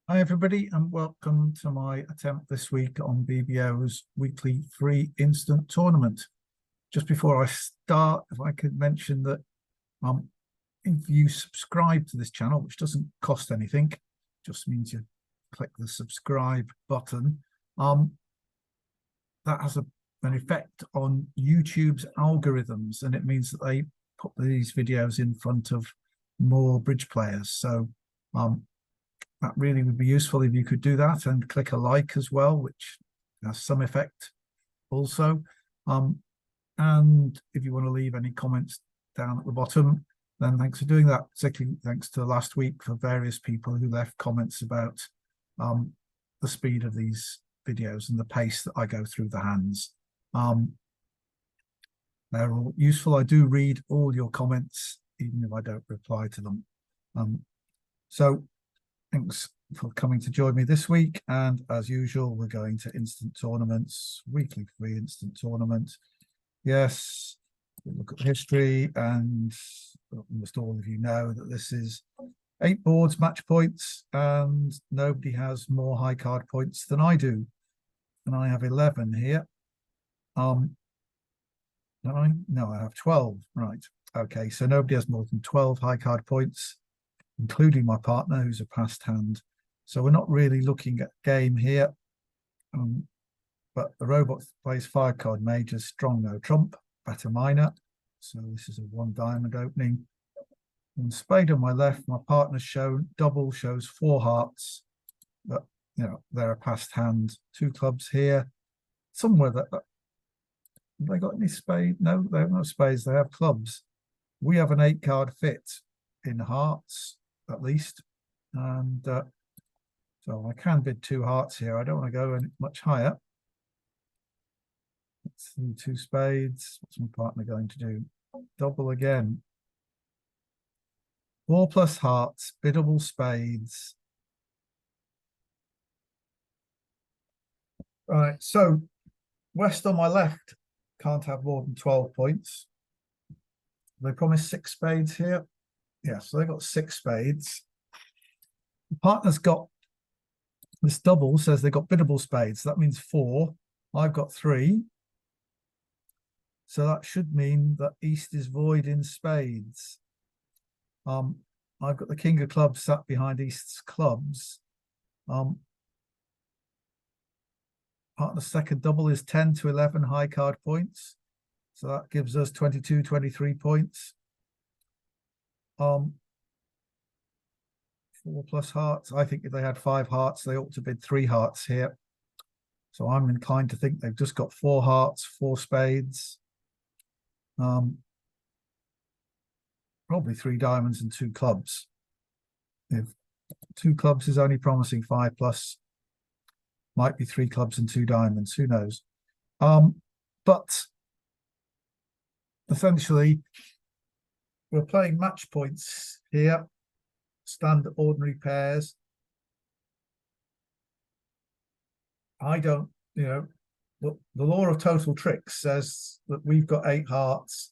Hi everybody and welcome to my attempt this week on BBO's weekly free instant tournament. Just before I start, if I could mention that if you subscribe to this channel, which doesn't cost anything, just means you click the subscribe button, that has an effect on YouTube's algorithms, and it means that they put these videos in front of more bridge players. So that really would be useful if you could do that, and click a like as well, which has some effect also. And if you want to leave any comments down at the bottom, then thanks for doing that. Particularly thanks to last week for various people who left comments about the speed of these videos and the pace that I go through the hands. They're all useful. I do read all your comments, even if I don't reply to them. So thanks for coming to join me this week. And as usual, we're going to instant tournaments, weekly free instant tournament. Yes, we'll look at history, and almost all of you know that this is 8 boards, match points, and nobody has more high card points than I do. And I have 11 here. No, I have 12. Right. Okay, so nobody has more than 12 high card points, including my partner, who's a passed hand. So we're not really looking at game here. But the robot plays 5 card majors, strong no trump, better minor. So this is a 1 diamond opening. And spade on my left, my partner's shown double, shows 4 hearts. But you know, they're a passed hand. 2 clubs here. Somewhere that have they got any spade? No, they have no spades, they have clubs. We have an 8 card fit in hearts, at least. And so I can bid 2 hearts here. I don't want to go any much higher. Let's see, 2 spades. What's my partner going to do? Double again. 4 plus hearts, biddable spades. Right, so West on my left can't have more than 12 points. They promised 6 spades here. Yeah, so they got 6 spades. The partner's got this double, says they got biddable spades. So that means 4. I've got 3. So that should mean that East is void in spades. I've got the king of clubs sat behind East's clubs. Partner's second double is 10 to 11 high card points. So that gives us 22, 23 points. 4 plus hearts. I think if they had 5 hearts, they ought to bid 3 hearts here. So I'm inclined to think they've just got 4 hearts, 4 spades. Probably 3 diamonds and 2 clubs. If 2 clubs is only promising 5 plus, might be 3 clubs and 2 diamonds, who knows. But essentially, we're playing match points here, standard ordinary pairs. I don't, you know, the law of total tricks says that we've got 8 hearts,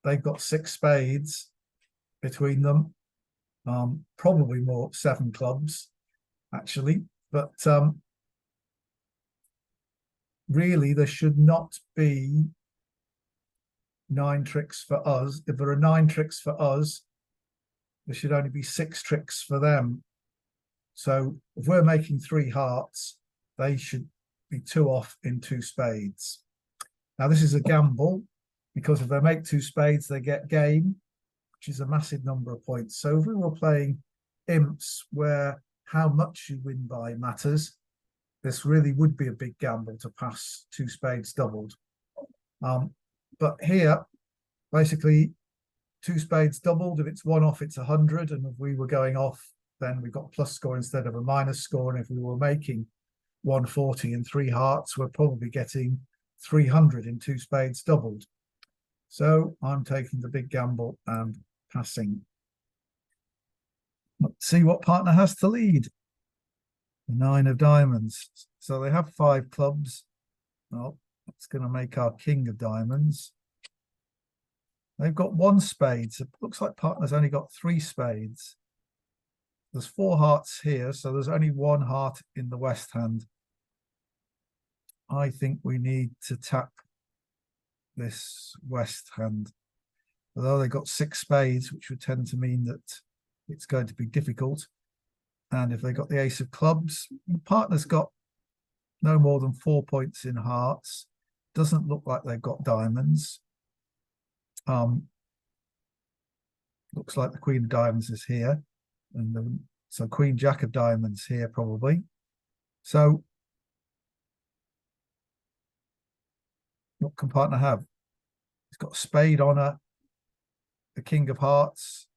they've got 6 spades between them, probably more 7 clubs actually, but really there should not be 9 tricks for us. If there are 9 tricks for us, there should only be 6 tricks for them. So if we're making 3 hearts, they should be 2 off in 2 spades. Now this is a gamble, because if they make 2 spades, they get game, which is a massive number of points. So if we were playing imps where how much you win by matters, this really would be a big gamble to pass 2 spades doubled. But here, basically, 2 spades doubled. If it's 1 off, it's 100. And if we were going off, then we got plus score instead of a minus score. And if we were making 140 and 3 hearts, we're probably getting 300 in 2 spades doubled. So I'm taking the big gamble and passing. Let's see what partner has to lead. The 9 of diamonds. So they have 5 clubs. Well, it's going to make our king of diamonds. They've got 1 spade. So it looks like partner's only got 3 spades. there's 4 hearts here, so there's only 1 heart in the west hand. I think we need to tap this west hand. Although they got 6 spades, which would tend to mean that it's going to be difficult. And if they got the ace of clubs, the partner's got no more than 4 points in hearts. Doesn't look like they've got diamonds. Looks like the queen of diamonds is here. And so queen jack of diamonds here probably. So what can partner have? He's got a spade on her, the king of hearts.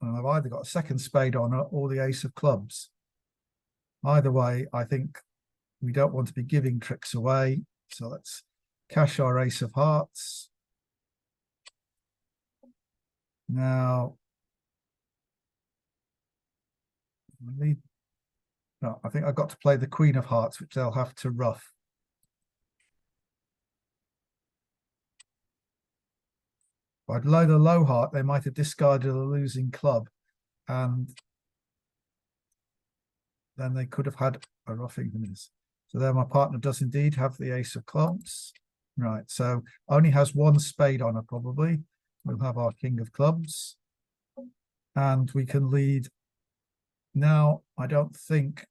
And I've either got a second spade on her or the ace of clubs. Either way, I think we don't want to be giving tricks away. So let's cash our ace of hearts. Now, no, I think I've got to play the queen of hearts, which they'll have to ruff. If I'd load a low heart, they might have discarded a losing club, and then they could have had a roughing in this. So there my partner does indeed have the ace of clubs. Right, so only has 1 spade on her probably. We'll have our king of clubs. And we can lead. Now, I don't think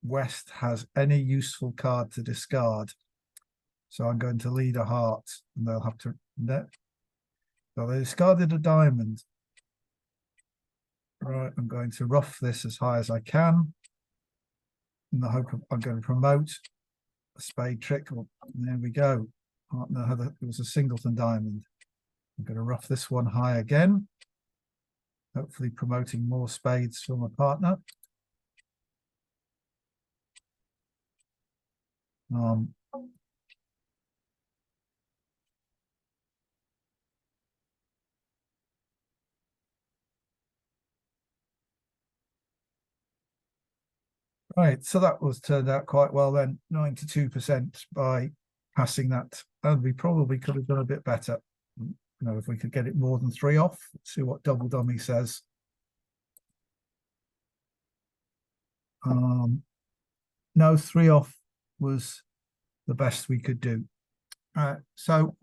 West has any useful card to discard. So I'm going to lead a heart, and they'll have to net. So they discarded a diamond. Right, I'm going to rough this as high as I can. In the hope of I'm going to promote a spade trick. Well, there we go. Partner it was a singleton diamond. I'm going to rough this one high again. Hopefully promoting more spades for my partner. Right, so that was turned out quite well then, 92% by passing that. And we probably could have done a bit better. You know, if we could get it more than 3 off. Let's see what double dummy says. No, 3 off was the best we could do. So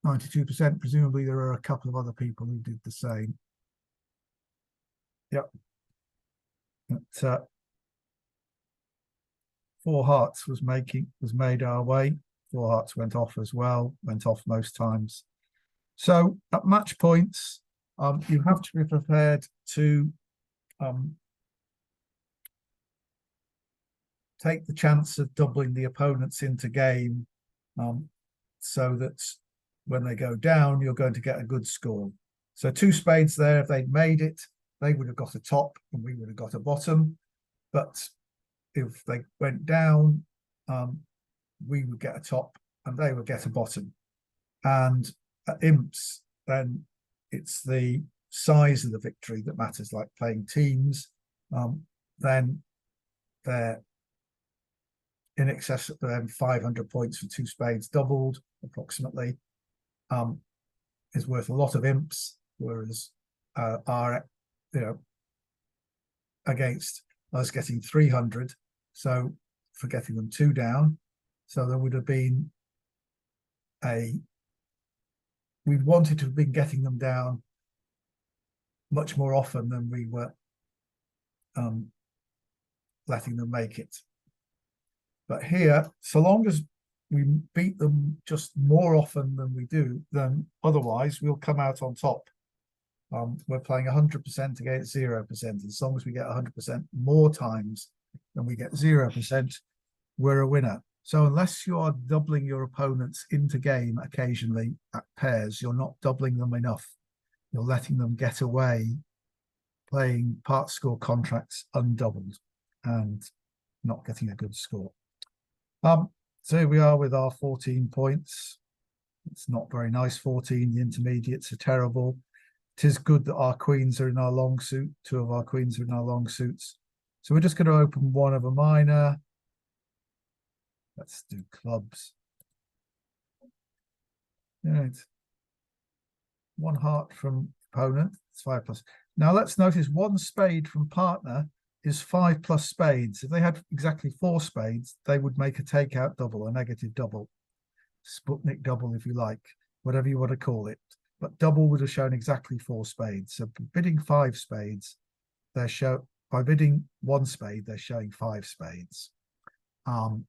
92%, presumably there are a couple of other people who did the same. Yep. But, 4 hearts was made our way. 4 hearts went off as well, went off most times. So at match points, you have to be prepared to take the chance of doubling the opponents into game, so that when they go down, you're going to get a good score. So 2 spades there, if they'd made it, they would have got a top and we would have got a bottom. But if they went down, we would get a top and they would get a bottom. And at imps, then it's the size of the victory that matters, like playing teams. Then they're in excess of 500 points for 2 spades doubled, approximately, is worth a lot of imps, whereas our, against us getting 300, so for getting them 2 down. So there would have been we'd wanted to have been getting them down much more often than we were letting them make it. But here, so long as we beat them just more often than we do, then otherwise we'll come out on top. We're playing 100% against 0%. As long as we get 100% more times than we get 0%, we're a winner. So unless you are doubling your opponents into game occasionally at pairs, you're not doubling them enough. You're letting them get away playing part score contracts undoubled and not getting a good score. So here we are with our 14 points. It's not very nice, 14. The intermediates are terrible. It is good that our queens are in our long suit. 2 of our queens are in our long suits. So we're just going to open one of a minor. Let's do clubs. Right. 1 heart from opponent. It's 5 plus. Now let's notice one spade from partner is 5 plus spades. If they had exactly 4 spades, they would make a takeout double, a negative double, Sputnik double, if you like, whatever you want to call it. But double would have shown exactly 4 spades. So bidding 5 spades, by bidding 1 spade, they're showing 5 spades. So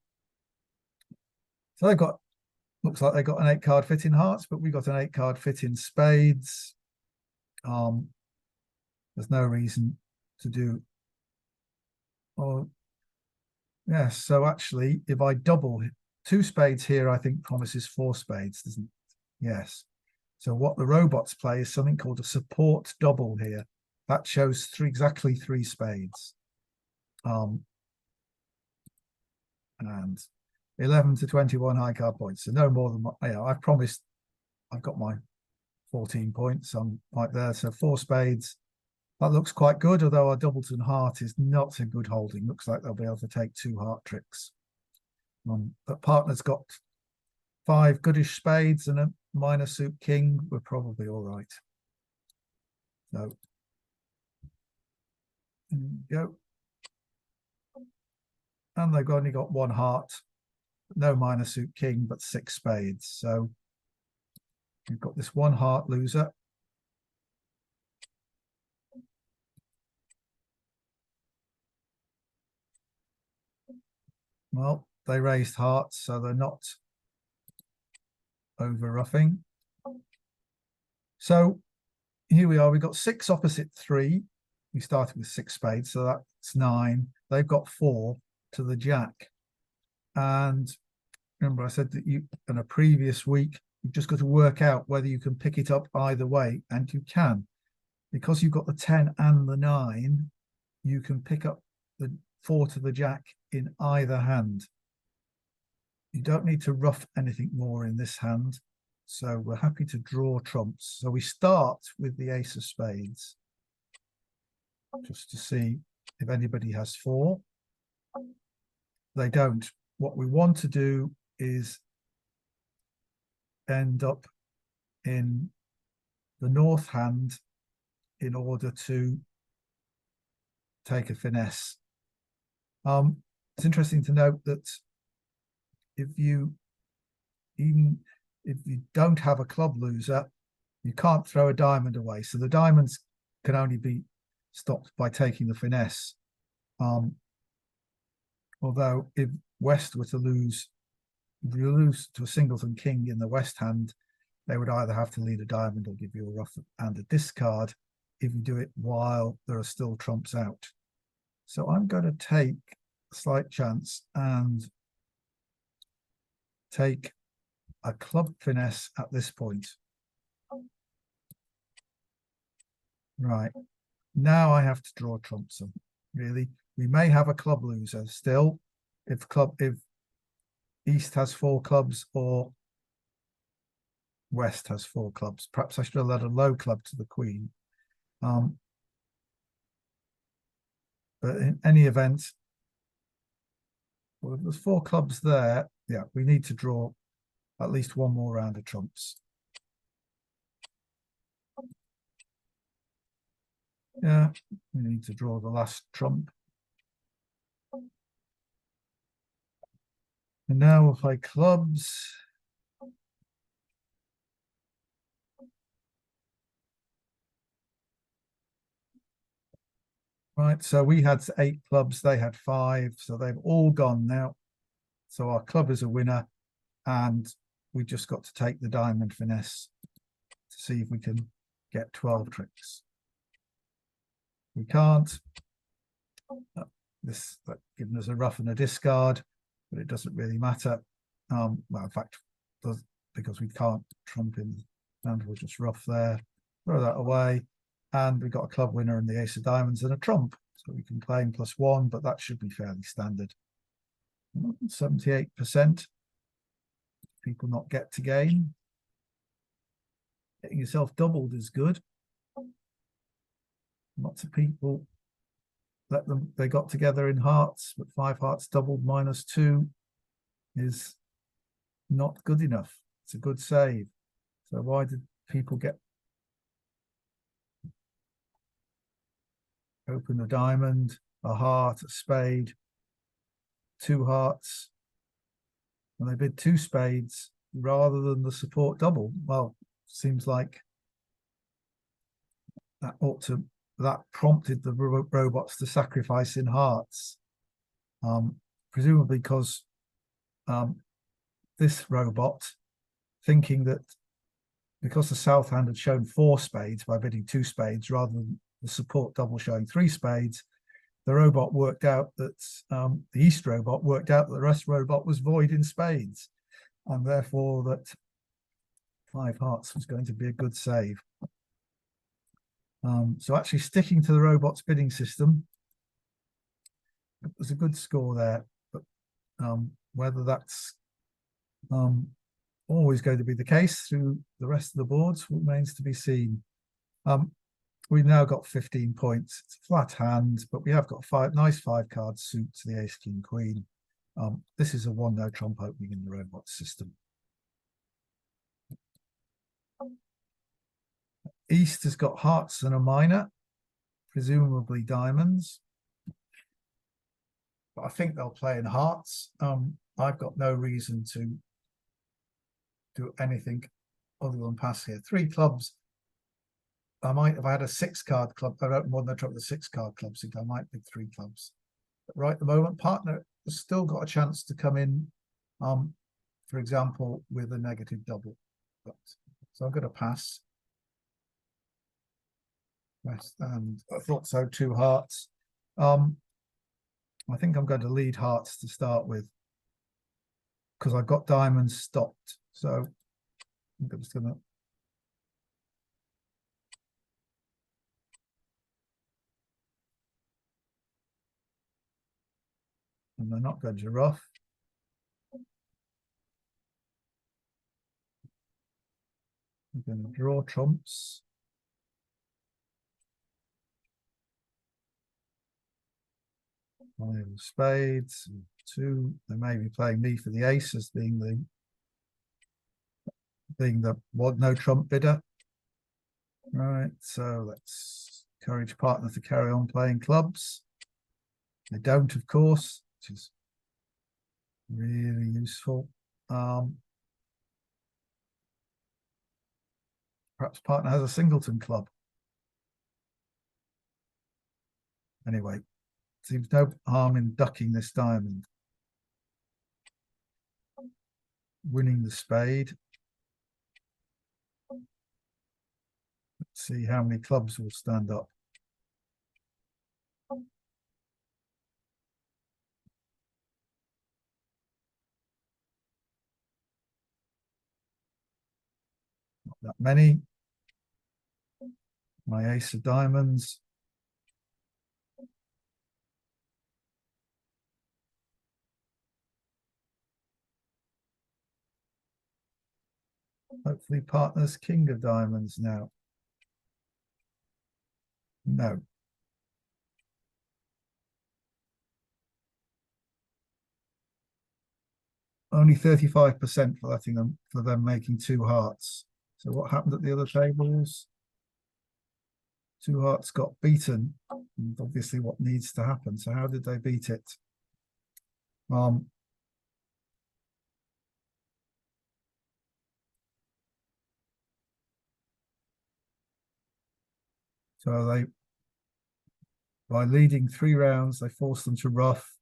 they've got, looks like they got an 8-card fit in hearts, but we got an 8-card fit in spades. There's no reason to do. Oh, yes. So actually, if I double 2 spades here, I think promises 4 spades, doesn't it? Yes. So what the robots play is something called a support double here. That shows exactly 3 spades. And 11 to 21 high card points. So no more than, I've promised, I've got my 14 points. I'm right there. So 4 spades. That looks quite good, although our Doubleton heart is not a good holding. Looks like they'll be able to take 2 heart tricks. But partner's got 5 goodish spades and a minor suit king. We're probably all right. So there you go. And they've only got 1 heart, no minor suit king, but 6 spades. So we've got this 1 heart loser. Well, they raised hearts, so they're not over roughing. So here we are. We've got 6 opposite 3. We started with 6 spades, so that's 9. They've got 4 to the jack. And remember, I said that you, in a previous week, you've just got to work out whether you can pick it up either way, and you can. Because you've got the 10 and the 9, you can pick up the 4 to the jack in either hand. You don't need to rough anything more in this hand. So we're happy to draw trumps. So we start with the ace of spades, just to see if anybody has 4. They don't. What we want to do is end up in the north hand in order to take a finesse. It's interesting to note that if you don't have a club loser, you can't throw a diamond away. So the diamonds can only be stopped by taking the finesse. Although if West were to lose, if you lose to a singleton king in the West hand, they would either have to lead a diamond or give you a rough and a discard if you do it while there are still trumps out. So I'm going to take a slight chance and take a club finesse at this point. Right. Now I have to draw trumps. Really, we may have a club loser still if East has 4 clubs or West has 4 clubs. Perhaps I should have led a low club to the queen. But in any event, well, if there's 4 clubs there, yeah, we need to draw at least 1 more round of trumps. Yeah, we need to draw the last trump. And now we'll play clubs. Right, so we had 8 clubs, they had 5, so they've all gone now. So our club is a winner, and we just got to take the diamond finesse to see if we can get 12 tricks. We can't. This giving us a rough and a discard, but it doesn't really matter. Well, in fact, because we can't trump in, and we'll just rough there, throw that away. And we've got a club winner and the ace of diamonds and a trump. So we can claim +1, but that should be fairly standard. 78%. People not get to game. Getting yourself doubled is good. Lots of people they got together in hearts, but 5 hearts doubled -2 is not good enough. It's a good save. So why did people get open a diamond, a heart, a spade, 2 hearts, and they bid 2 spades rather than the support double. Well, seems like that prompted the robots to sacrifice in hearts, presumably because this robot, thinking that because the south hand had shown 4 spades by bidding 2 spades rather than the support double showing 3 spades, the robot worked out that the east robot worked out that the rest robot was void in spades, and therefore that 5 hearts was going to be a good save. So actually sticking to the robot's bidding system, it was a good score there, but whether that's always going to be the case through the rest of the boards remains to be seen. We've now got 15 points. It's a flat hand, but we have got 5 nice 5-card suit to the ace, king, queen. This is a 1-no trump opening in the robot system. East has got hearts and a minor, presumably diamonds. But I think they'll play in hearts. I've got no reason to do anything other than pass here. 3 clubs. I might have had a 6-card club. I don't want to try with a 6-card club suit. I might pick 3 clubs. But right at the moment, partner has still got a chance to come in, for example, with a negative double. So I'm going to pass. And I thought so, 2 hearts. I think I'm going to lead hearts to start with because I've got diamonds stopped. So I'm just going to and they're not going to rough. I'm going to draw trumps. Five of spades, 2. They may be playing me for the ace as being the 1-no trump bidder. Right, so let's encourage partner to carry on playing clubs. They don't, of course, which is really useful. Perhaps partner has a singleton club. Anyway, seems no harm in ducking this diamond. Winning the spade. Let's see how many clubs will stand up. Not that many. My ace of diamonds. Hopefully partner's king of diamonds now. No. Only 35% for letting them making 2 hearts. So what happened at the other tables? 2 hearts got beaten. And obviously what needs to happen. So how did they beat it? So they, by leading 3 rounds, they forced them to rough.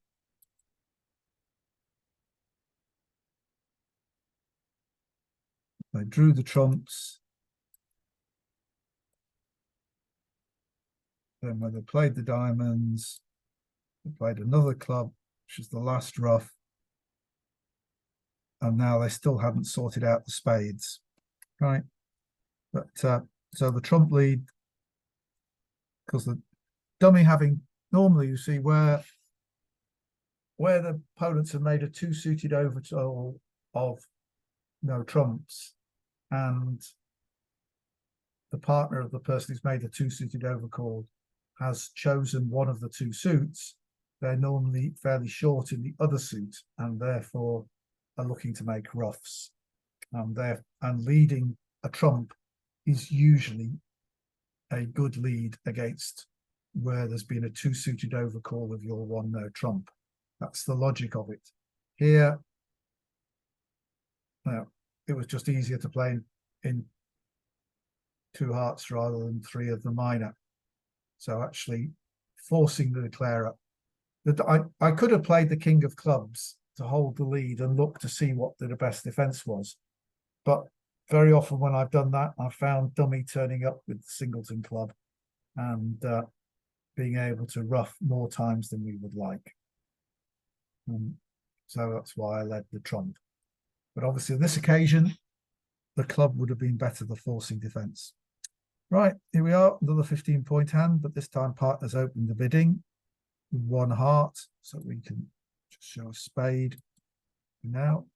They drew the trumps. Then when they played the diamonds, they played another club, which is the last rough. And now they still haven't sorted out the spades, right? But so the trump lead, because the dummy having, normally you see where the opponents have made a 2-suited overtotal of no trumps, and the partner of the person who's made a 2-suited overcall has chosen one of the 2 suits, they're normally fairly short in the other suit and therefore are looking to make roughs. And leading a trump is usually a good lead against where there's been a two-suited overcall of your one no trump. That's the logic of it. Here, it was just easier to play in two hearts rather than three of the minor. So actually forcing the declarer. That I could have played the king of clubs to hold the lead and look to see what the best defense was. But very often when I've done that, I've found dummy turning up with the singleton club and being able to ruff more times than we would like. So that's why I led the trump. But obviously on this occasion, the club would have been better, the forcing defense. Right, here we are, another 15-point hand, but this time partners open the bidding with one heart, so we can just show a spade. Now,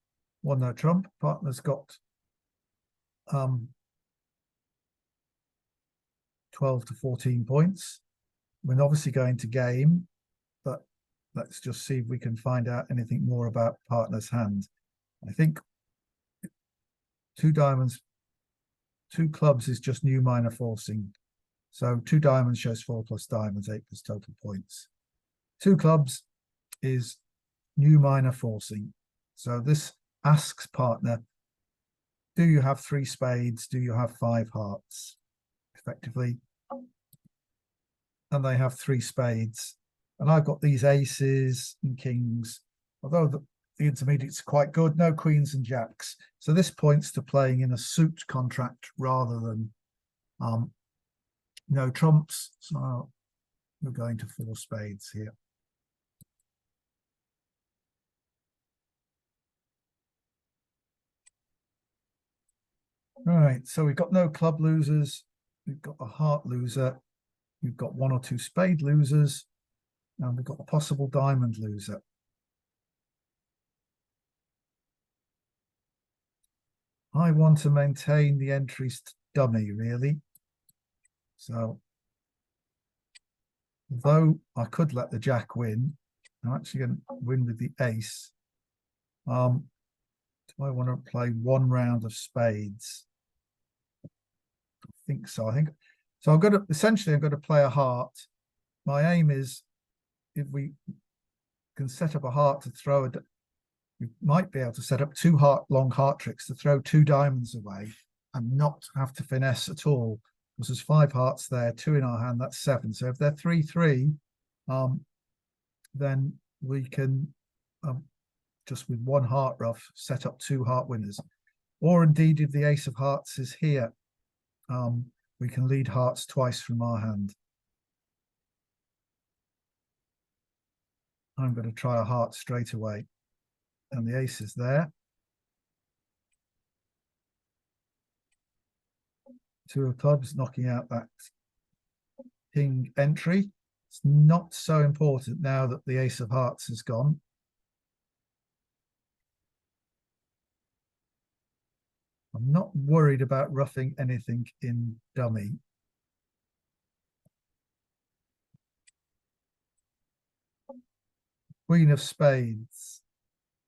one no trump, partner's got 12 to 14 points. We're obviously going to game, but let's just see if we can find out anything more about partner's hand. I think two diamonds, two clubs is just new minor forcing. So two diamonds shows 4 plus diamonds, 8 plus total points. Two clubs is new minor forcing. So this asks partner, do you have 3 spades? Do you have 5 hearts? Effectively. And they have 3 spades. And I've got these aces and kings. Although the intermediates are quite good, no queens and jacks. So this points to playing in a suit contract rather than no trumps. So we're going to 4 spades here. Right, so we've got no club losers. We've got a heart loser. We've got 1 or 2 spade losers. And we've got a possible diamond loser. I want to maintain the entries to dummy, really. So, although I could let the jack win, I'm actually going to win with the ace. Do I want to play 1 round of spades? I think so. I think so. I'm going to play a heart. My aim is, if we can set up a heart to throw we might be able to set up 2 long heart tricks to throw 2 diamonds away and not have to finesse at all. Because there's 5 hearts there, 2 in our hand, that's 7. So if they're 3-3, then we can just with 1 heart ruff set up 2 heart winners. Or indeed, if the ace of hearts is here, we can lead hearts twice from our hand. I'm going to try a heart straight away. And the ace is there. 2 of clubs knocking out that king entry. It's not so important now that the ace of hearts has gone. I'm not worried about roughing anything in dummy. Queen of spades.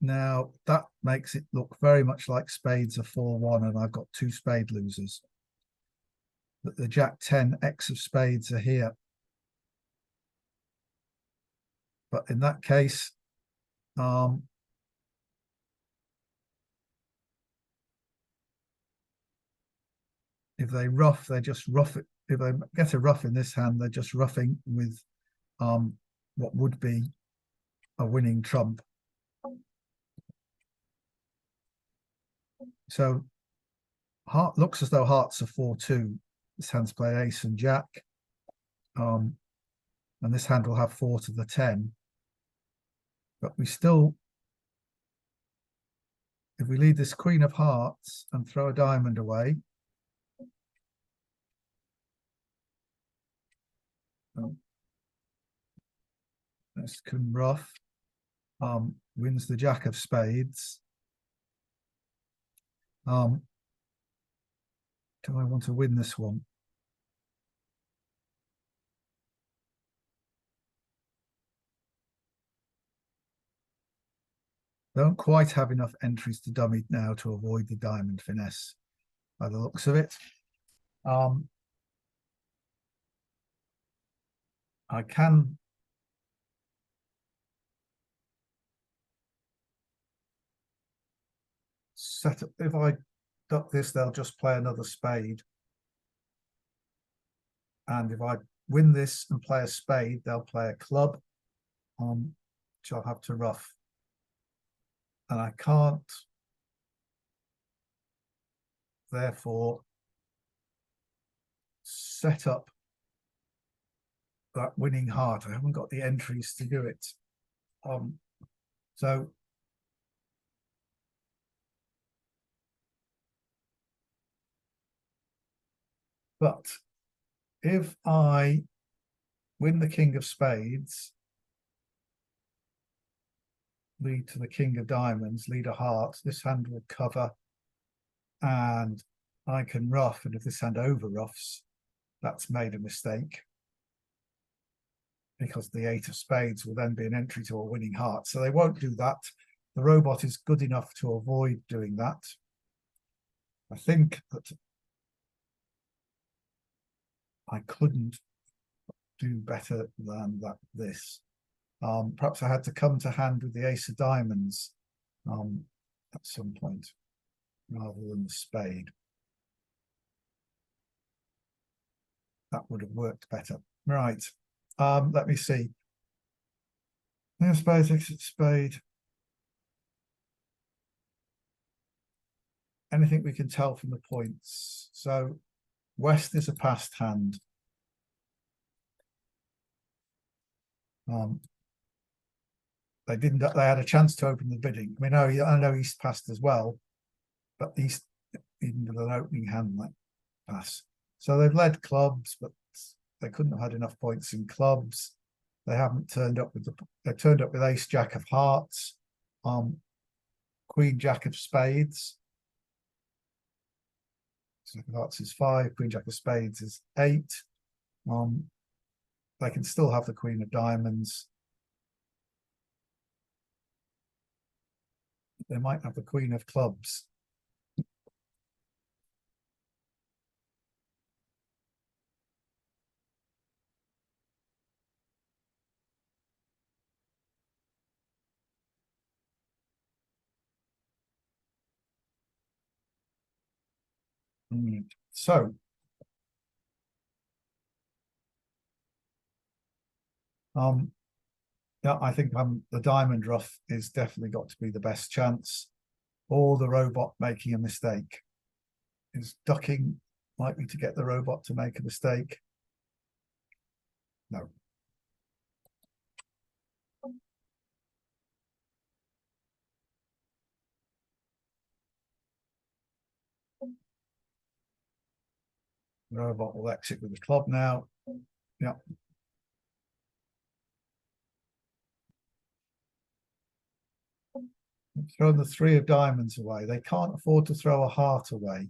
Now, that makes it look very much like spades are 4-1, and I've got 2 spade losers. But the jack 10, X of spades are here. But in that case, if they rough, they just rough it. If they get a ruff in this hand, they're just roughing with what would be a winning trump. So heart looks as though hearts are 4-2. This hand's play ace and jack. And this hand will have 4 to the 10. But we still, if we lead this queen of hearts and throw a diamond away, this can rough, wins the jack of spades. Do I want to win this one? Don't quite have enough entries to dummy now to avoid the diamond finesse by the looks of it. I can set up, if I duck this, they'll just play another spade. And if I win this and play a spade, they'll play a club, which I'll have to ruff. And I can't, therefore, set up that winning heart. I haven't got the entries to do it. So but if I win the king of spades, lead to the king of diamonds, lead a heart, this hand will cover, and I can ruff, and if this hand over ruffs, that's made a mistake, because the 8 of spades will then be an entry to a winning heart. So they won't do that. The robot is good enough to avoid doing that. I think that I couldn't do better than this. Perhaps I had to come to hand with the ace of diamonds at some point, rather than the spade. That would have worked better. Right. Let me see. Spade, exit spade. Anything we can tell from the points. So West is a passed hand. They didn't. They had a chance to open the bidding. I mean, I know East passed as well, but East, even with an opening hand like pass. So they've led clubs, but they couldn't have had enough points in clubs. They haven't turned up with they turned up with ace jack of hearts, queen jack of spades. Jack of hearts is 5, queen jack of spades is 8. They can still have the queen of diamonds. They might have the queen of clubs. So yeah, I think the diamond ruff is definitely got to be the best chance, or the robot making a mistake. Is ducking likely to get the robot to make a mistake? No. The robot will exit with the club now. Yeah. Throw the 3 of diamonds away. They can't afford to throw a heart away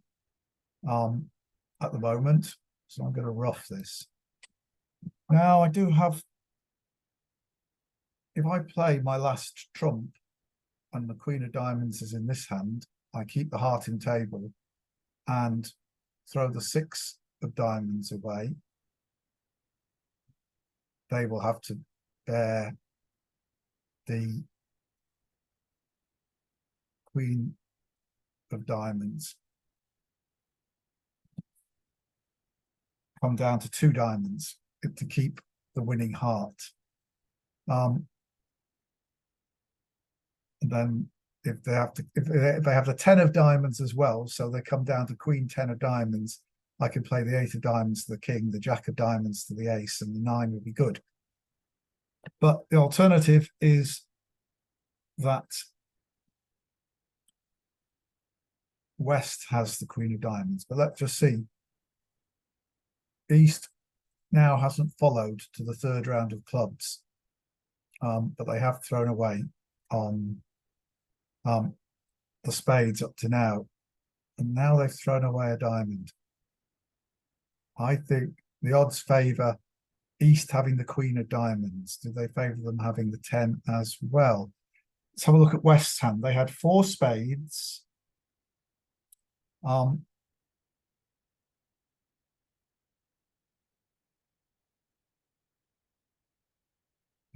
at the moment. So I'm going to ruff this. Now I do have, if I play my last trump and the queen of diamonds is in this hand, I keep the heart in table and throw the 6 of diamonds away. They will have to bear the queen of diamonds. Come down to 2 diamonds to keep the winning heart. And then if they have to, if they have the 10 of diamonds as well, so they come down to queen 10 of diamonds, I can play the 8 of diamonds to the king, the jack of diamonds to the ace, and the 9 would be good. But the alternative is that West has the queen of diamonds. But let's just see. East now hasn't followed to the 3rd round of clubs, but they have thrown away on the spades up to now, and now they've thrown away a diamond. I think the odds favour East having the queen of diamonds. Do they favour them having the 10 as well? Let's have a look at West's hand. They had 4 spades.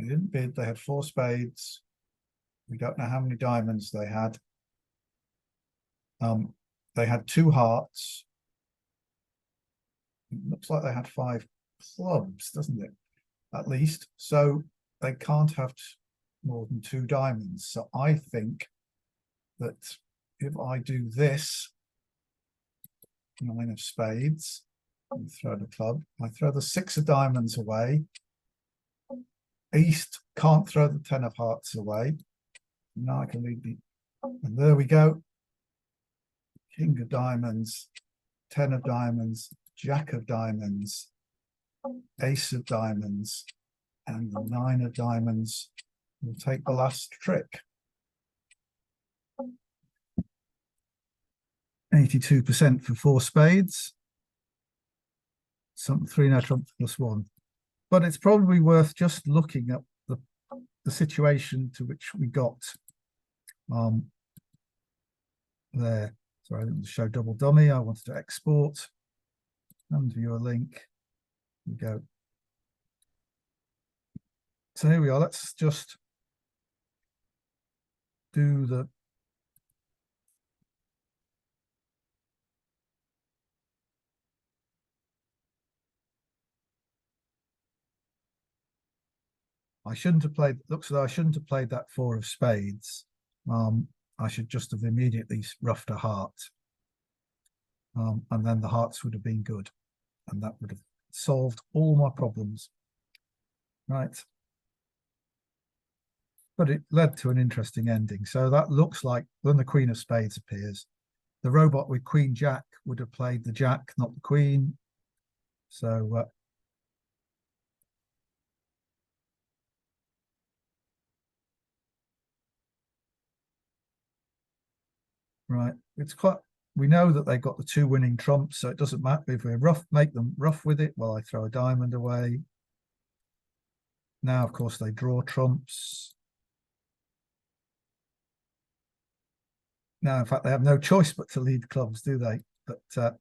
They didn't bid. They had 4 spades. We don't know how many diamonds they had. They had 2 hearts. It looks like they had 5 clubs, doesn't it? At least. So they can't have more than 2 diamonds. So I think that if I do this, 9 of spades, and throw the club, I throw the 6 of diamonds away. East can't throw the 10 of hearts away. Now I can leave the, and there we go. King of diamonds, 10 of diamonds, Jack of diamonds, Ace of diamonds, and the 9 of diamonds will take the last trick. 82% for 4 spades. Something 3 now trump +1. But it's probably worth just looking at the situation to which we got there. Sorry, I didn't show double dummy. I wanted to export and view a link. Here we go. So here we are. Let's just do the I shouldn't have played, looks as though I shouldn't have played that 4 of spades. I should just have immediately roughed a heart. And then the hearts would have been good. And that would have solved all my problems. Right. But it led to an interesting ending. So that looks like when the Queen of Spades appears, the robot with Queen Jack would have played the Jack, not the Queen. So right, it's quite, we know that they've got the 2 winning trumps, so it doesn't matter if we make them rough with it while I throw a diamond away. Now, of course, they draw trumps. Now, in fact, they have no choice but to lead clubs, do they? But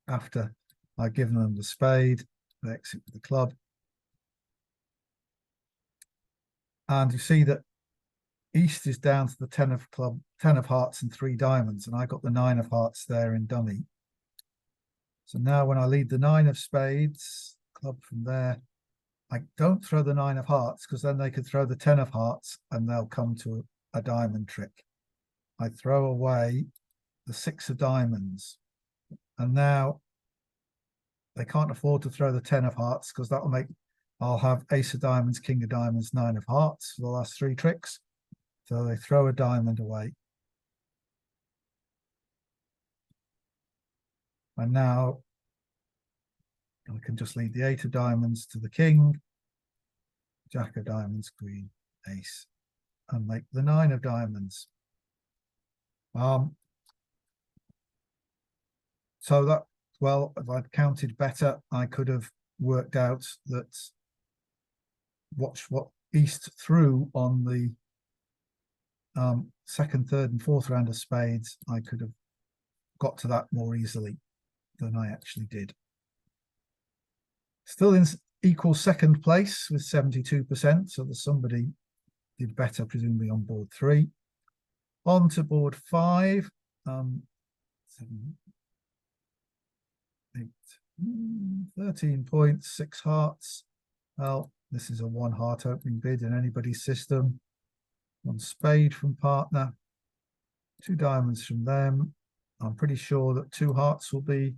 after I've given them the spade, they exit with the club. And you see that East is down to the 10 of hearts and 3 diamonds, and I got the 9 of hearts there in dummy. So now when I lead the 9 of spades, club from there, I don't throw the 9 of hearts because then they could throw the 10 of hearts and they'll come to a diamond trick. I throw away the 6 of diamonds, and now they can't afford to throw the 10 of hearts because that'll make, I'll have Ace of diamonds, King of diamonds, 9 of hearts for the last 3 tricks. So they throw a diamond away. And now I can just lead the 8 of diamonds to the King, Jack of diamonds, Queen, Ace, and make the 9 of diamonds. So that, well, if I'd counted better, I could have worked out that watch what East threw on the second, third, and fourth round of spades. I could have got to that more easily than I actually did. Still in equal second place with 72%. So there's somebody did better, presumably on board 3. On to board 5. 7, 8, 13 points, 6 hearts. Well, this is a 1 heart opening bid in anybody's system. 1 spade from partner, 2 diamonds from them. I'm pretty sure that 2 hearts will be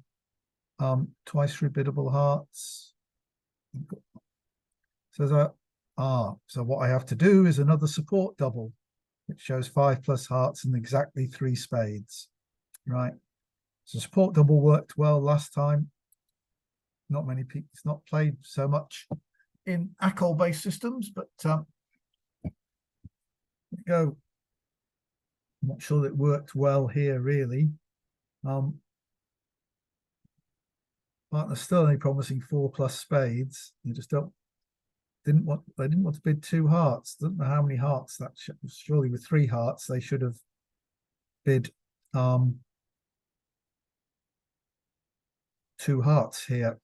twice rebiddable hearts. So so what I have to do is another support double, which shows 5 plus hearts and exactly 3 spades. Right. So support double worked well last time. Not many people, it's not played so much in ACOL-based systems, but there we go. I'm not sure that it worked well here, really. Partner's still only promising 4 plus spades. They just didn't want to bid 2 hearts. Don't know how many hearts that surely with 3 hearts they should have bid 2 hearts here.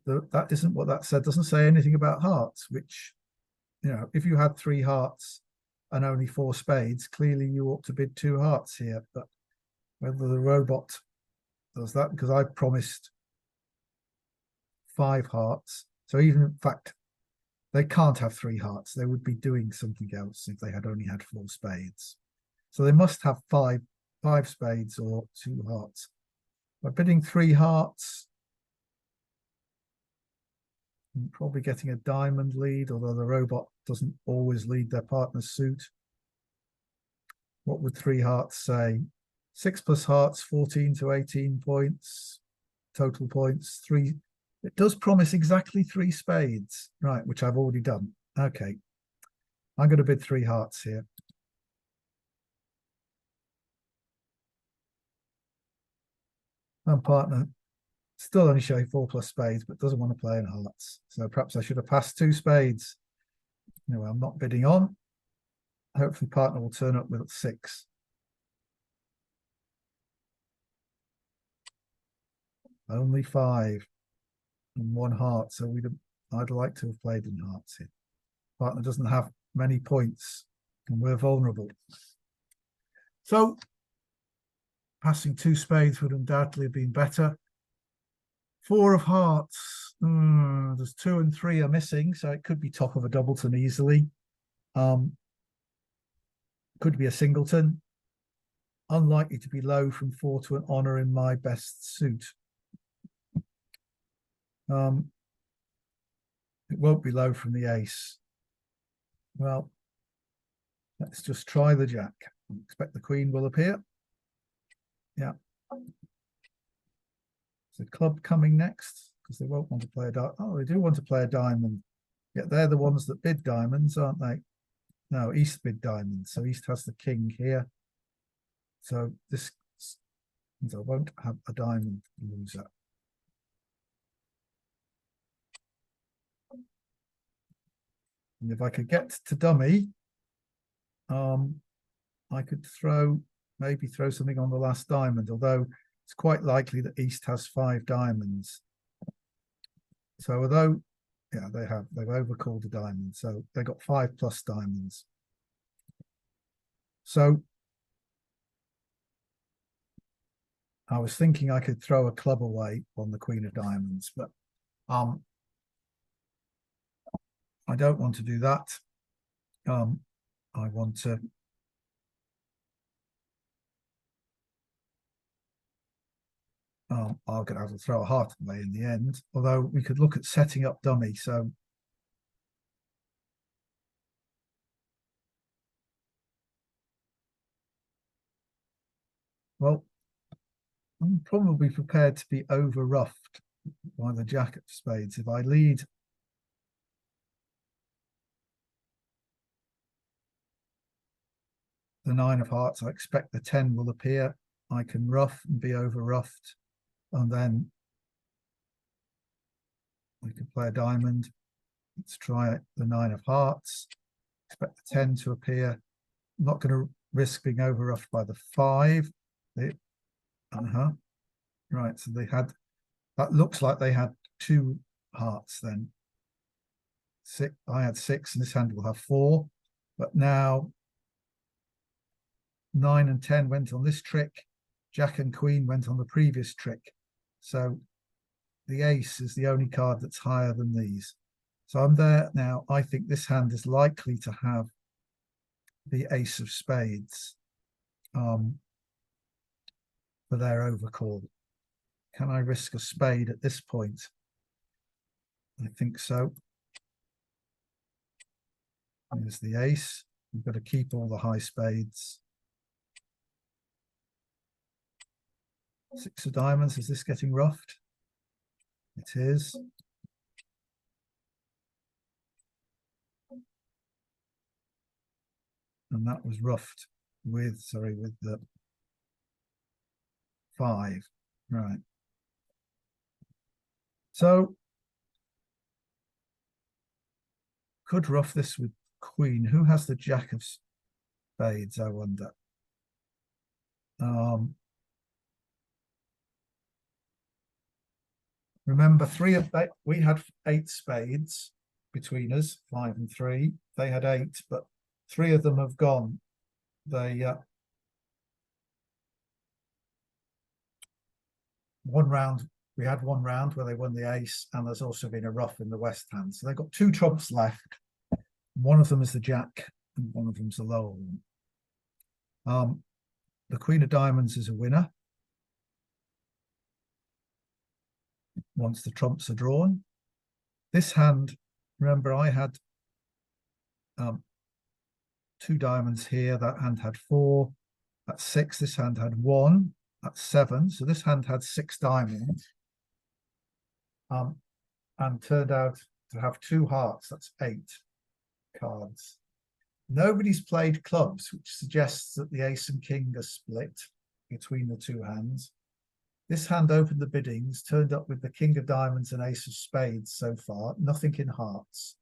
But that isn't what that said. Doesn't say anything about hearts, which, if you had 3 hearts and only 4 spades, clearly you ought to bid 2 hearts here. But whether the robot does that, because I promised 5 hearts. So even, in fact, they can't have 3 hearts. They would be doing something else if they had only had 4 spades. So they must have five spades or 2 hearts. By bidding 3 hearts, I'm probably getting a diamond lead, although the robot doesn't always lead their partner's suit. What would 3 hearts say? 6 plus hearts, 14 to 18 points. Total points, 3. It does promise exactly 3 spades, right, which I've already done. Okay. I'm going to bid 3 hearts here. My partner still only showing 4 plus spades, but doesn't want to play in hearts. So perhaps I should have passed 2 spades. Anyway, I'm not bidding on. Hopefully partner will turn up with 6. Only 5 and 1 heart. So I'd like to have played in hearts here. Partner doesn't have many points and we're vulnerable. So passing 2 spades would undoubtedly have been better. 4 of hearts. There's 2 and 3 are missing, so it could be top of a doubleton easily. Could be a singleton. Unlikely to be low from 4 to an honor in my best suit. It won't be low from the ace. Well, let's just try the jack. I expect the queen will appear. Yeah. Is the club coming next? Because they won't want to play a diamond. Oh, they do want to play a diamond. Yet they're the ones that bid diamonds, aren't they? No, East bid diamonds. So East has the king here. So this means I won't have a diamond loser. And if I could get to dummy, I could maybe throw something on the last diamond, although it's quite likely that East has 5 diamonds. So although, yeah, they've overcalled a diamond. So they got 5 plus diamonds. So I was thinking I could throw a club away on the queen of diamonds, but I don't want to do that. I want to I'm going to have to throw a heart away in the end, although we could look at setting up dummy. So well, I'm probably prepared to be over roughed by the jack of spades. If I lead the 9 of hearts, I expect the 10 will appear. I can rough and be over roughed, and then we can play a diamond. Let's try the 9 of hearts. Expect the 10 to appear. I'm not going to risk being over roughed by the 5. Right, so they had, that looks like they had 2 hearts then. 6, I had 6, and this hand will have 4. But now 9 and 10 went on this trick. Jack and queen went on the previous trick. So the ace is the only card that's higher than these. So I'm there now. I think this hand is likely to have the ace of spades for their overcall. Can I risk a spade at this point? I think so. There's the ace. We've got to keep all the high spades. 6 of diamonds. Is this getting roughed? It is. And that was roughed with the 5. Right. So could rough this with queen. Who has the jack of spades, I wonder? Remember, we had 8 spades between us, 5 and 3. They had 8, but 3 of them have gone. They we had one round where they won the ace, and there's also been a ruff in the West hand. So they've got 2 trumps left. One of them is the Jack, and one of them's the lower one. The Queen of Diamonds is a winner once the trumps are drawn. This hand, remember, I had 2 diamonds here. That hand had 4. That's 6. This hand had 1. That's 7. So this hand had 6 diamonds. And turned out to have 2 hearts. That's 8 cards. Nobody's played clubs, which suggests that the ace and king are split between the 2 hands. This hand opened the biddings, turned up with the king of diamonds and ace of spades so far. Nothing in hearts.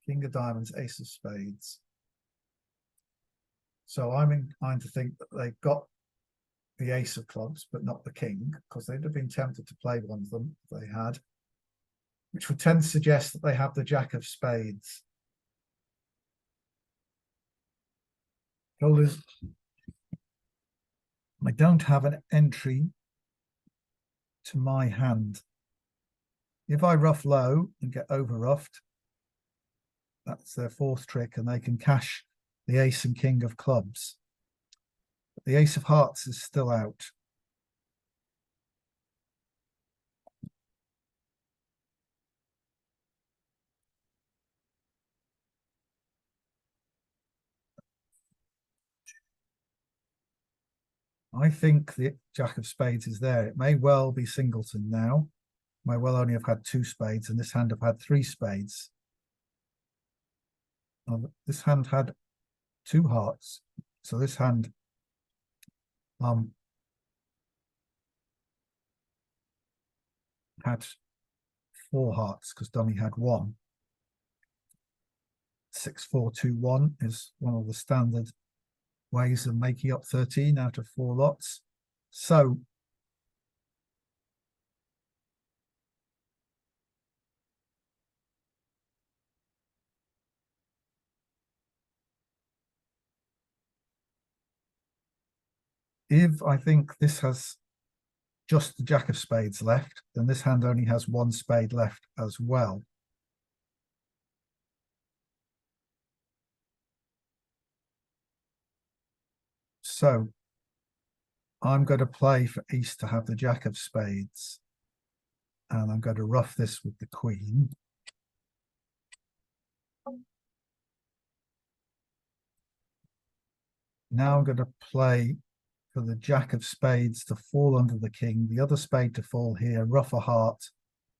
King of diamonds, ace of spades. So I'm inclined to think that they've got the ace of clubs, but not the king, because they'd have been tempted to play one of them if they had, which would tend to suggest that they have the jack of spades. Shoulders. I don't have an entry to my hand. If I ruff low and get over ruffed, that's their 4th trick, and they can cash the ace and king of clubs. But the ace of hearts is still out. I think the jack of spades is there. It may well be singleton now. May well only have had 2 spades, and this hand have had 3 spades. This hand had 2 hearts. So this hand had 4 hearts because dummy had 1. 6, 4, 2, 1 is one of the standard ways of making up 13 out of 4 lots. So if I think this has just the jack of spades left, then this hand only has 1 spade left as well. So I'm going to play for East to have the jack of spades, and I'm going to ruff this with the queen. Now I'm going to play for the jack of spades to fall under the king, the other spade to fall here, ruff a heart,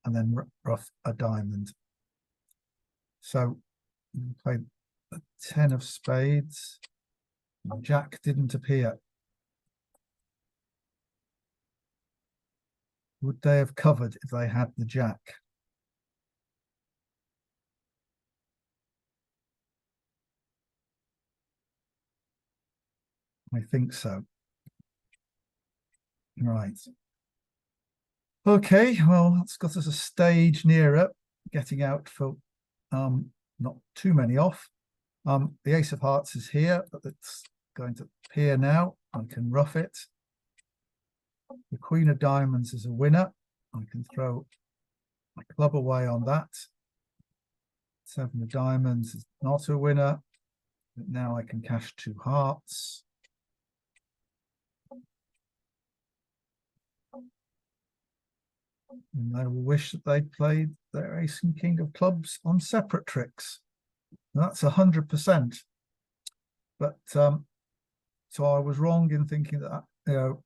and then ruff a diamond. So you play the 10 of spades. Jack didn't appear. Would they have covered if they had the jack? I think so. Right. Okay, well, that's got us a stage nearer getting out for not too many off. The ace of hearts is here, but it's going to appear now. I can ruff it. The queen of diamonds is a winner. I can throw my club away on that. 7 of diamonds is not a winner. But now I can cash 2 hearts. And I will wish that they'd played their ace and king of clubs on separate tricks. And that's 100%. But so I was wrong in thinking that, you know,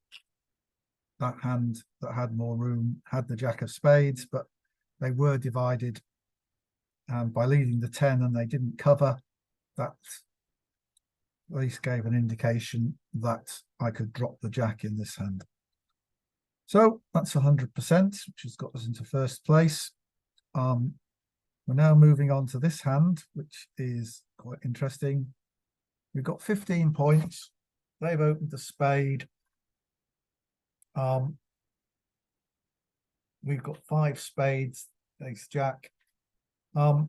that hand that had more room had the jack of spades, but they were divided. And by leading the 10 and they didn't cover, that at least gave an indication that I could drop the jack in this hand. So that's 100%, which has got us into first place. We're now moving on to this hand, which is quite interesting. We've got 15 points. They've opened the spade. we've got 5 spades, ace jack, and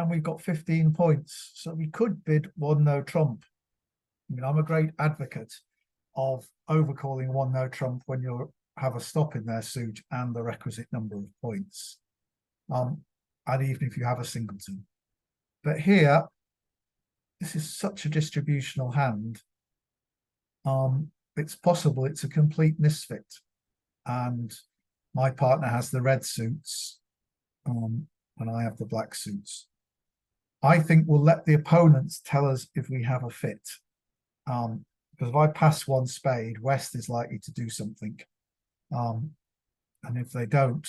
we've got 15 points. So we could bid 1 no trump. I mean, I'm a great advocate of overcalling 1 no trump when you have a stop in their suit and the requisite number of points. And even if you have a singleton. But here, this is such a distributional hand. It's possible it's a complete misfit. And my partner has the red suits, and I have the black suits. I think we'll let the opponents tell us if we have a fit. Because if I pass 1 spade, West is likely to do something. And if they don't,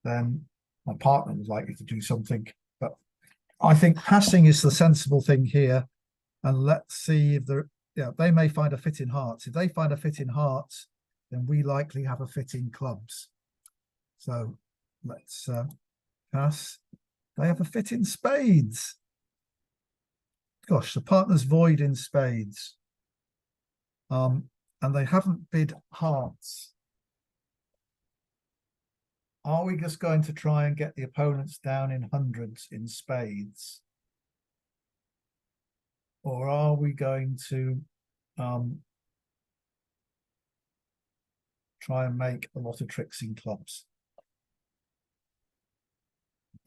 then my partner was likely to do something. But I think passing is the sensible thing here. And let's see if they may find a fit in hearts. If they find a fit in hearts, then we likely have a fit in clubs. So let's pass. They have a fit in spades. Gosh, the partner's void in spades. And they haven't bid hearts. Are we just going to try and get the opponents down in hundreds in spades? Or are we going to try and make a lot of tricks in clubs?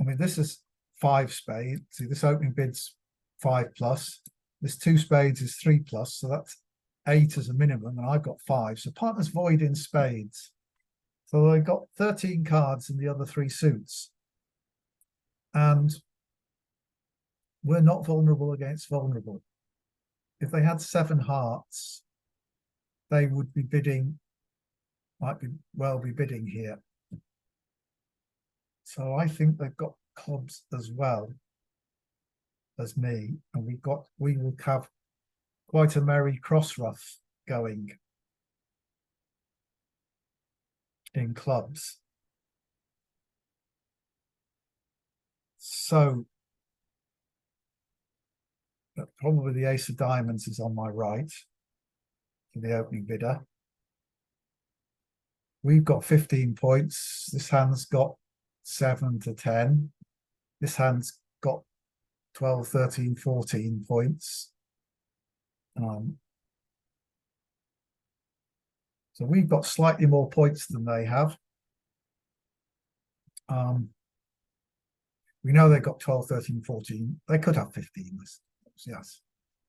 I mean, this is 5 spades. See, this opening bid's 5+. This 2 spades is 3+. So that's 8 as a minimum, and I've got 5. So partner's void in spades. So they've got 13 cards in the other 3 suits. And we're not vulnerable against vulnerable. If they had 7 hearts, they would be bidding, might be bidding here. So I think they've got clubs as well as me, and we will have quite a merry cross rough going in clubs. So probably the ace of diamonds is on my right for the opening bidder. We've got 15 points. This hand's got 7 to 10. This hand's got 12, 13, 14 points. So we've got slightly more points than they have. We know they've got 12, 13, 14. They could have 15, yes.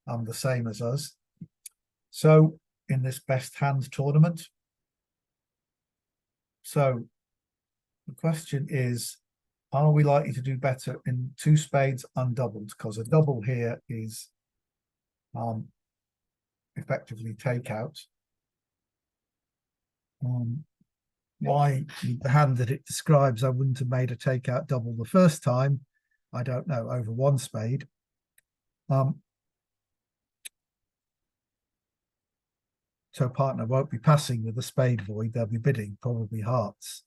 The same as us. So in this best hand tournament. So the question is, are we likely to do better in 2 spades undoubled? Because a double here is effectively takeout. Why the hand that it describes, I wouldn't have made a takeout double the first time. I don't know, over 1 spade. So partner won't be passing with a spade void. They'll be bidding probably hearts.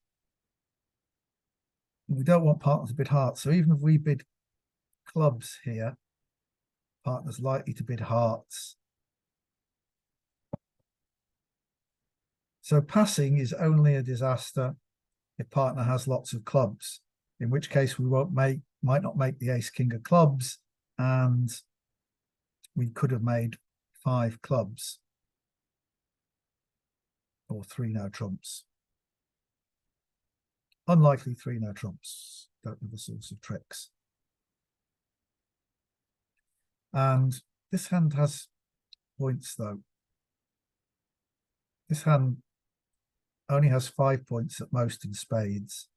We don't want partner to bid hearts. So even if we bid clubs here, partner's likely to bid hearts. So passing is only a disaster if partner has lots of clubs, in which case we might not make the ace king of clubs, and we could have made 5 clubs or 3 no trumps. Unlikely 3 no trumps. Don't know the sorts of tricks. And this hand has points though. This hand only has 5 points at most in spades,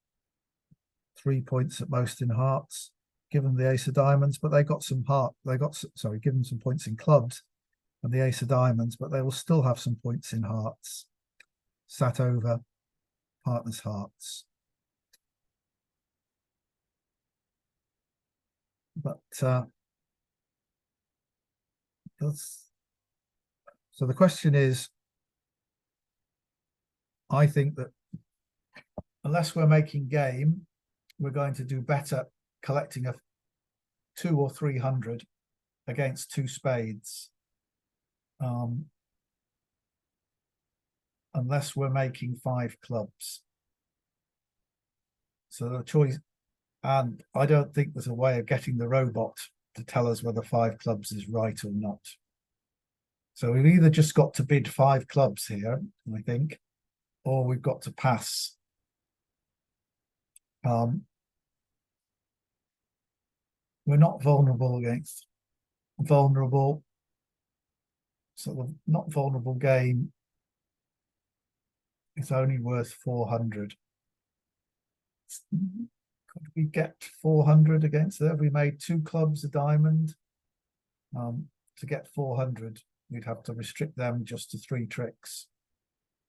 3 points at most in hearts, given the ace of diamonds, but they got some given some points in clubs and the ace of diamonds, but they will still have some points in hearts, sat over partner's hearts. But so the question is, I think that unless we're making game, we're going to do better collecting a 200 or 300 against 2 spades. Unless we're making 5 clubs. So the choice, and I don't think there's a way of getting the robot to tell us whether 5 clubs is right or not. So we've either just got to bid 5 clubs here, I think, or we've got to pass. We're not vulnerable against vulnerable, sort of not vulnerable game. It's only worth 400. Could we get 400 against there? We made 2 clubs a diamond. To get 400, we'd have to restrict them just to 3 tricks.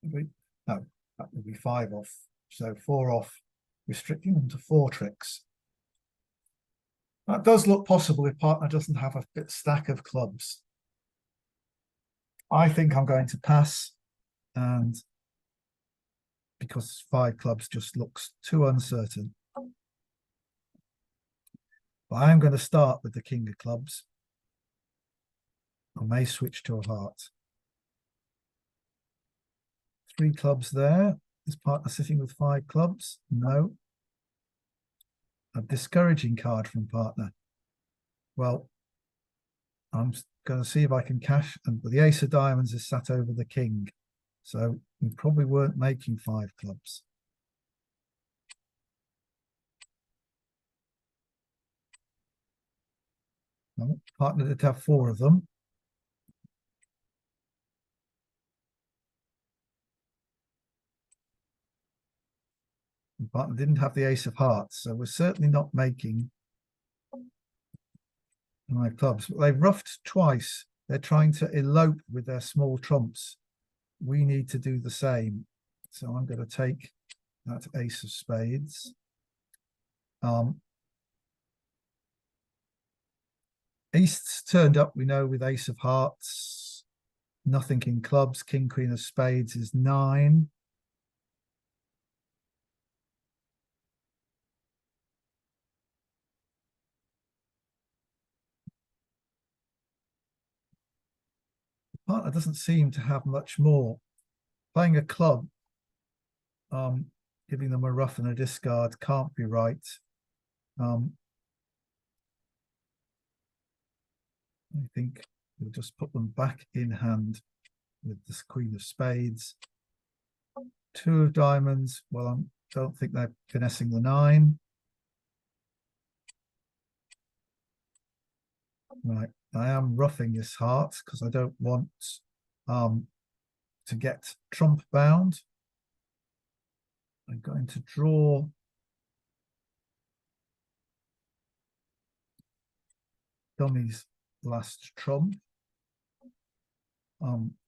No, that would be 5 off. So 4 off, restricting them to 4 tricks. That does look possible if partner doesn't have a stack of clubs. I think I'm going to pass, and because 5 clubs just looks too uncertain. But I am going to start with the king of clubs. I may switch to a heart. 3 clubs there. Is partner sitting with 5 clubs? No. A discouraging card from partner. Well, I'm going to see if I can cash, and the ace of diamonds is sat over the king. So we probably weren't making 5 clubs. No, partner did have 4 of them. And partner didn't have the ace of hearts, so we're certainly not making 5 clubs. But they've ruffed twice. They're trying to elope with their small trumps. We need to do the same. So I'm going to take that ace of spades. Ace turned up, we know, with ace of hearts. Nothing in clubs. King, queen of spades is 9. The partner doesn't seem to have much more. Playing a club, giving them a ruff and a discard can't be right. I think we'll just put them back in hand with this queen of spades. 2 of diamonds. Well, I don't think they're finessing the 9. Right, I am roughing this heart because I don't want to get trump bound. I'm going to draw dummy's last trump.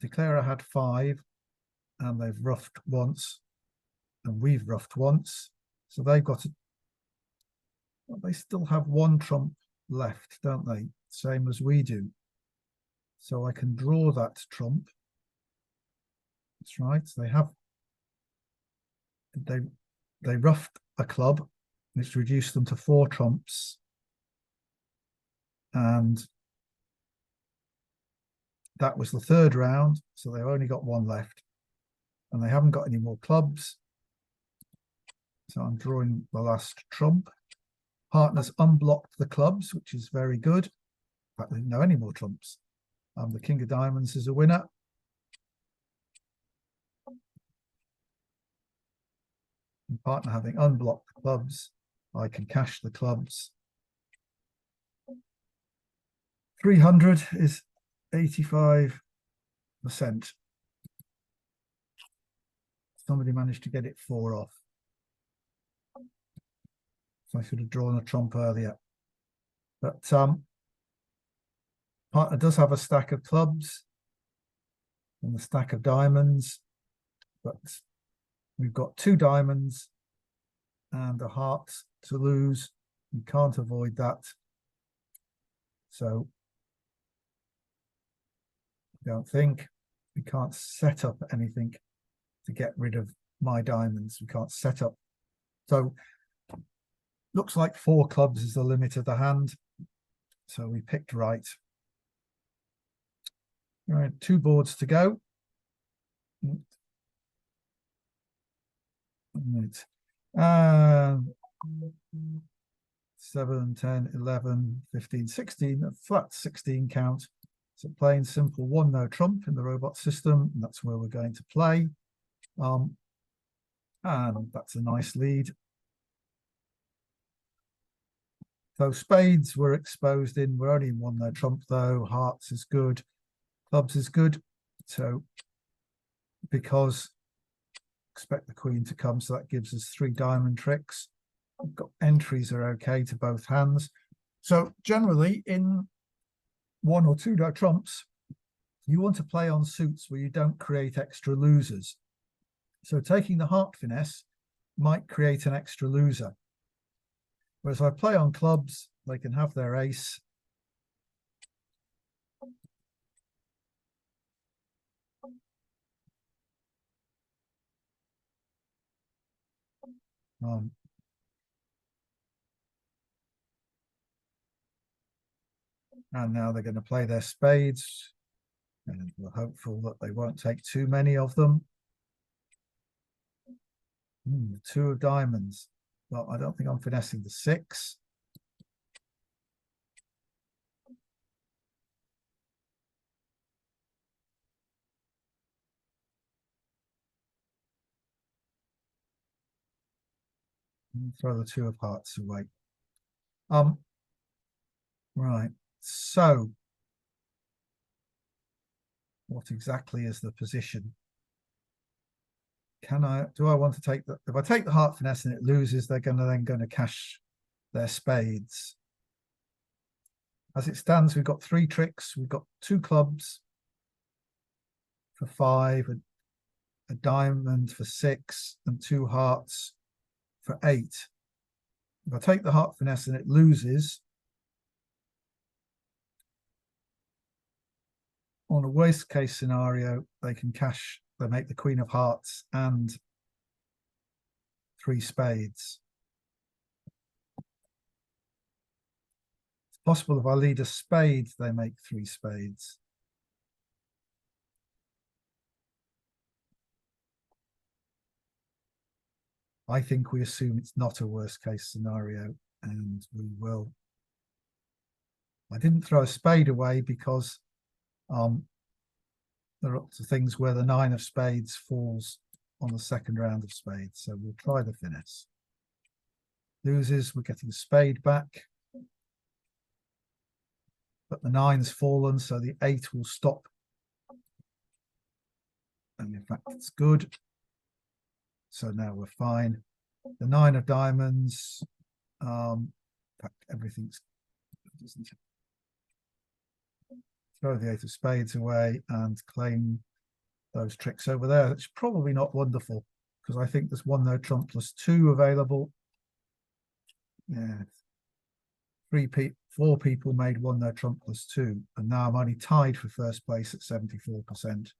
Declare I had 5, and they've roughed once, and we've roughed once. So they've got well, they still have 1 trump left, don't they? Same as we do. So I can draw that trump. That's right. They roughed a club, which reduced them to 4 trumps. And that was the 3rd round, so they've only got 1 left. And they haven't got any more clubs. So I'm drawing the last trump. Partners unblocked the clubs, which is very good. In fact, they didn't know any more trumps. The king of diamonds is a winner. And partner having unblocked the clubs, I can cash the clubs. 300 is 85%. Somebody managed to get it 4 off. So I should have drawn a trump earlier. But partner does have a stack of clubs and a stack of diamonds, but we've got 2 diamonds and a heart to lose. We can't avoid that. So I don't think we can't set up anything to get rid of my diamonds. We can't set up. So looks like 4 clubs is the limit of the hand. So we picked right. All right, 2 boards to go. Right. 7, 10, 11, 15, 16, a flat 16 count. It's a plain simple 1-no trump in the robot system, and that's where we're going to play. And that's a nice lead. So spades were exposed in, we're only in 1-no trump though. Hearts is good, clubs is good. So because expect the queen to come, so that gives us 3 diamond tricks. We've got entries are okay to both hands. So generally in 1 or 2 no trumps, you want to play on suits where you don't create extra losers. So taking the heart finesse might create an extra loser. Whereas if I play on clubs, they can have their ace. And now they're going to play their spades. And we're hopeful that they won't take too many of them. 2 of diamonds. Well, I don't think I'm finessing the 6. Throw the 2 of hearts away. Right. So what exactly is the position? Do I want to take the, if I take the heart finesse and it loses, they're going to cash their spades. As it stands, we've got 3 tricks. We've got 2 clubs for 5, a diamond for 6, and 2 hearts for 8. If I take the heart finesse and it loses, on a worst case scenario, they can cash, they make the queen of hearts and 3 spades. It's possible if I lead a spade, they make 3 spades. I think we assume it's not a worst case scenario, and we will. I didn't throw a spade away because there are lots of things where the 9 of spades falls on the second round of spades. So we'll try the finesse. Loses, we're getting spade back. But the 9's fallen, so the 8 will stop. And in fact, it's good. So now we're fine. The 9 of diamonds. In fact, everything's, doesn't it? Throw the 8 of spades away and claim those tricks over there. It's probably not wonderful because I think there's 1-no trump plus 2 available. Yeah, 4 people made 1-no trump plus 2, and now I'm only tied for first place at 74%.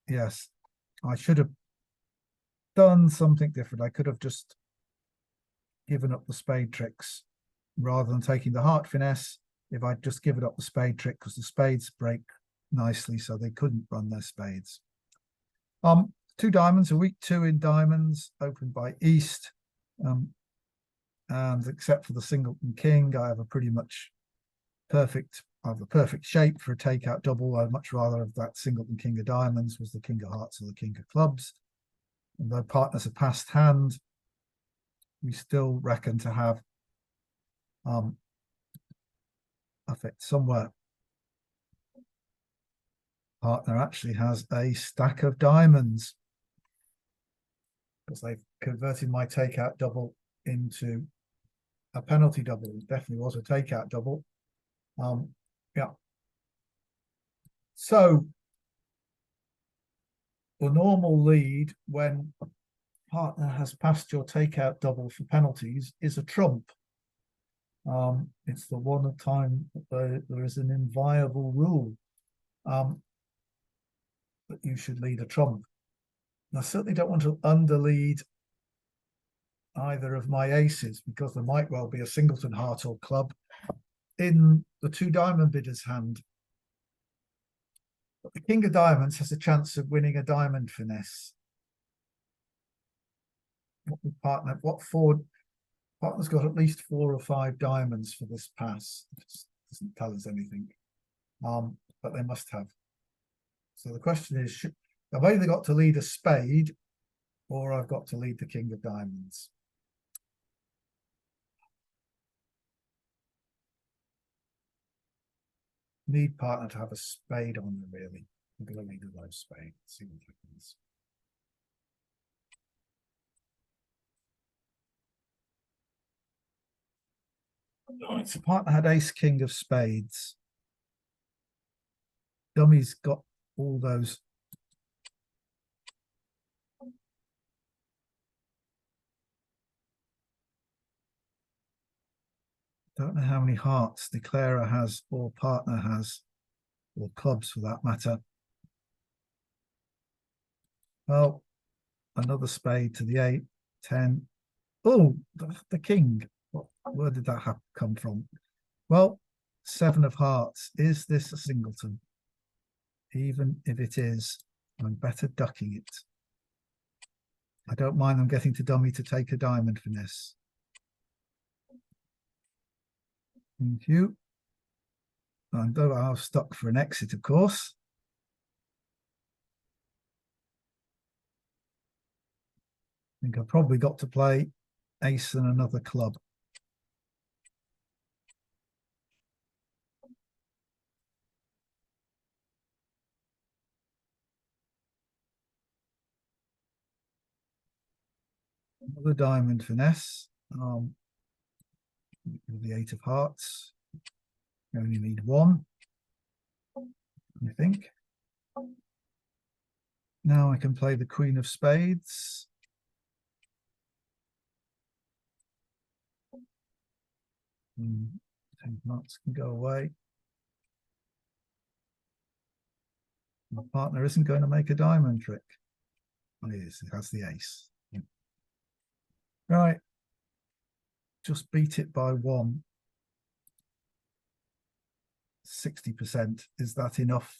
Yes, I should have done something different. I could have just given up the spade tricks rather than taking the heart finesse. If I'd just given up the spade trick, because the spades break nicely, so they couldn't run their spades. 2 diamonds, a week 2 in diamonds, opened by East. And except for the singleton king, I have a pretty much perfect, I have a perfect shape for a takeout double. I'd much rather have that singleton king of diamonds was the king of hearts or the king of clubs. And though partners are past hand, we still reckon to have effect somewhere. Partner actually has a stack of diamonds because they've converted my takeout double into a penalty double. It definitely was a takeout double. Yeah. So the normal lead when partner has passed your takeout double for penalties is a trump. It's the one time that there is an inviolable rule that you should lead a trump. And I certainly don't want to underlead either of my aces because there might well be a singleton heart or club in the 2 diamond bidder's hand. But the king of diamonds has a chance of winning a diamond finesse. What partner? What 4? Partner's got at least 4 or 5 diamonds for this pass. It doesn't tell us anything, but they must have. So the question is, I've either got to lead a spade or I've got to lead the king of diamonds. Need partner to have a spade on them, really. I'm going to lead a low spade. See what happens. Right, so partner had ace king of spades. Dummy's got all those. Don't know how many hearts declarer has or partner has, or clubs for that matter. Well, another spade to the 8, 10. Oh, the king. Where did that come from? Well, 7 of hearts. Is this a singleton? Even if it is, I'm better ducking it. I don't mind them getting to dummy to take a diamond finesse. Thank you. And though I was stuck for an exit, of course. I think I've probably got to play ace and another club. Another diamond finesse. The 8 of hearts. You only need 1, I think. Now I can play the queen of spades. And 10 hearts can go away. My partner isn't going to make a diamond trick. Oh, it is. It has the ace. Yeah. Right. Just beat it by 1. 60%. Is that enough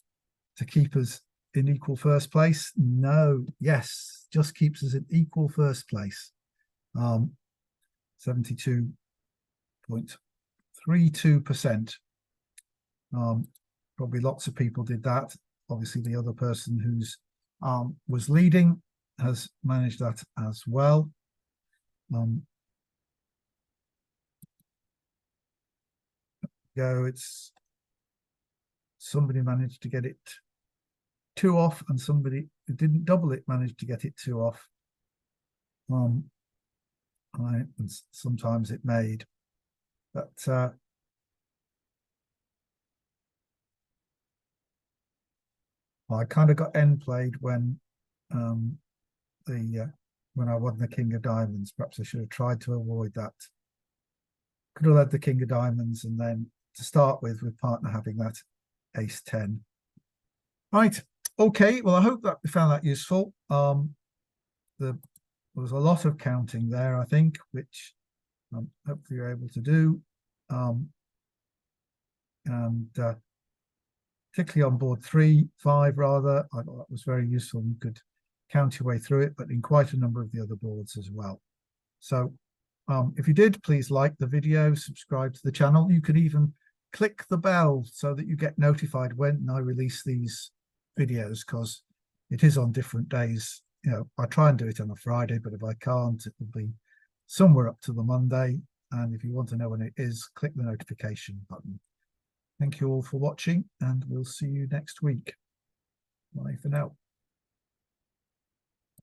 to keep us in equal first place? No. Yes. Just keeps us in equal first place. 72.32%. Probably lots of people did that. Obviously, the other person who's was leading has managed that as well. It's somebody managed to get it 2 off, and somebody who didn't double it managed to get it 2 off. And sometimes it made, but I kind of got end played when when I won the king of diamonds. Perhaps I should have tried to avoid that. Could have led the king of diamonds, and then to start with partner having that ace 10. Right. Okay. Well, I hope that you found that useful. There was a lot of counting there, I think, which hopefully you're able to do. Particularly on board 3, 5 rather, I thought that was very useful. You could count your way through it, but in quite a number of the other boards as well. So if you did, please like the video, subscribe to the channel. You could even click the bell so that you get notified when I release these videos, because it is on different days. You know, I try and do it on a Friday, but if I can't, it will be somewhere up to the Monday. And if you want to know when it is, click the notification button. Thank you all for watching, and we'll see you next week. Bye for now.